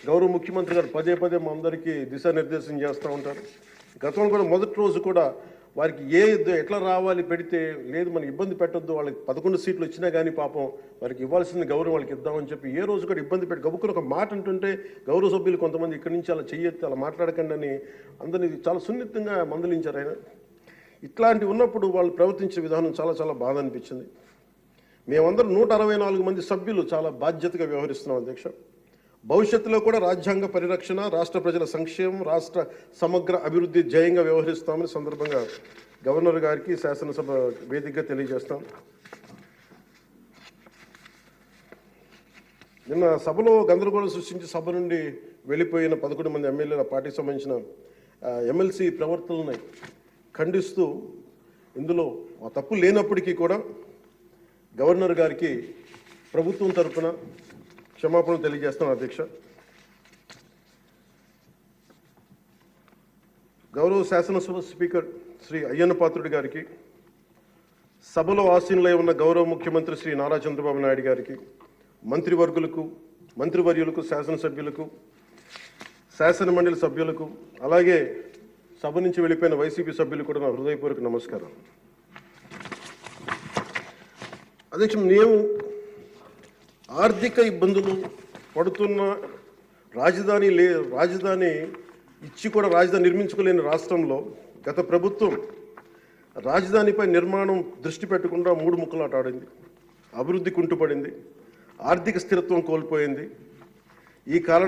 గౌరవ ముఖ్యమంత్రి గారు పదే పదే మా అందరికీ దిశానిర్దేశం చేస్తూ ఉంటారు. గతంలో కూడా మొదటి రోజు కూడా వారికి ఎట్లా రావాలి పెడితే లేదు మనం ఇబ్బంది పెట్టొద్దు, వాళ్ళకి 11 సీట్లు వచ్చినా కానీ పాపం వారికి ఇవ్వాల్సిన గౌరవం వాళ్ళకి ఇద్దామని చెప్పి ఏ రోజు కూడా ఇబ్బంది పెట్టి గబుక్కుని ఒక మాట అంటుంటే గౌరవ సభ్యులు కొంతమంది ఇక్కడి నుంచి అలా చెయ్యొద్దు, అలా మాట్లాడకండి అని అందరినీ చాలా సున్నితంగా మందలించారు ఆయన. ఇట్లాంటి ఉన్నప్పుడు వాళ్ళు ప్రవర్తించే విధానం చాలా చాలా బాధ అనిపించింది. మేమందరం 164 మంది సభ్యులు చాలా బాధ్యతగా వ్యవహరిస్తున్నాం అధ్యక్ష. భవిష్యత్తులో కూడా రాజ్యాంగ పరిరక్షణ, రాష్ట్ర ప్రజల సంక్షేమం, రాష్ట్ర సమగ్ర అభివృద్ధి ధ్యేయంగా వ్యవహరిస్తామని సందర్భంగా గవర్నర్ గారికి శాసనసభ వేదికగా తెలియజేస్తాం. నిన్న సభలో గందరగోళం సృష్టించి సభ నుండి వెళ్ళిపోయిన 11 మంది ఎమ్మెల్యేల పార్టీకి సంబంధించిన ఎమ్మెల్సీ ప్రవర్తనని ఖండిస్తూ ఇందులో ఆ తప్పు లేనప్పటికీ కూడా గవర్నర్ గారికి ప్రభుత్వం తరఫున క్షమాపణలు తెలియజేస్తాను అధ్యక్ష. గౌరవ శాసనసభ స్పీకర్ శ్రీ అయ్యన్న పాత్రుడి గారికి, సభలో ఆసీనులై ఉన్న గౌరవ ముఖ్యమంత్రి శ్రీ నారా చంద్రబాబు నాయుడు గారికి, మంత్రివర్యులకు, శాసనసభ్యులకు, శాసనమండలి సభ్యులకు, అలాగే సభ నుంచి వెళ్ళిపోయిన వైసీపీ సభ్యులకు కూడా నా హృదయపూర్వక నమస్కారం. అధ్యక్ష, మేము ఆర్థిక ఇబ్బందులు పడుతున్న రాజధాని ఇచ్చి కూడా రాజధాని నిర్మించుకోలేని రాష్ట్రంలో గత ప్రభుత్వం రాజధానిపై నిర్మాణం దృష్టి పెట్టకుండా 3 ముక్కలాట ఆడింది. అభివృద్ధి కుంటుపడింది, ఆర్థిక స్థిరత్వం కోల్పోయింది. ఈ కారణం